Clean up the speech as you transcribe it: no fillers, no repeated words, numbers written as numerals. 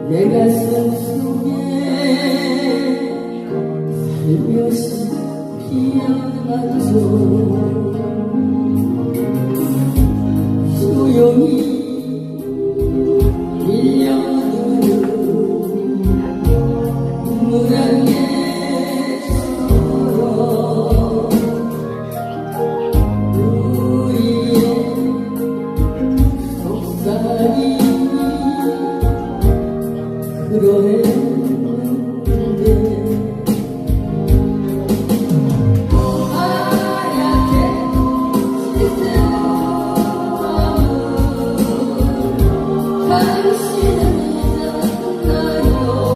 내 가슴 속에 살며시 피어났죠. 조용히 밀려드는 물안개처럼 우리의 속삭임이 그러했는데 하얗게 짙은 밤은 당신은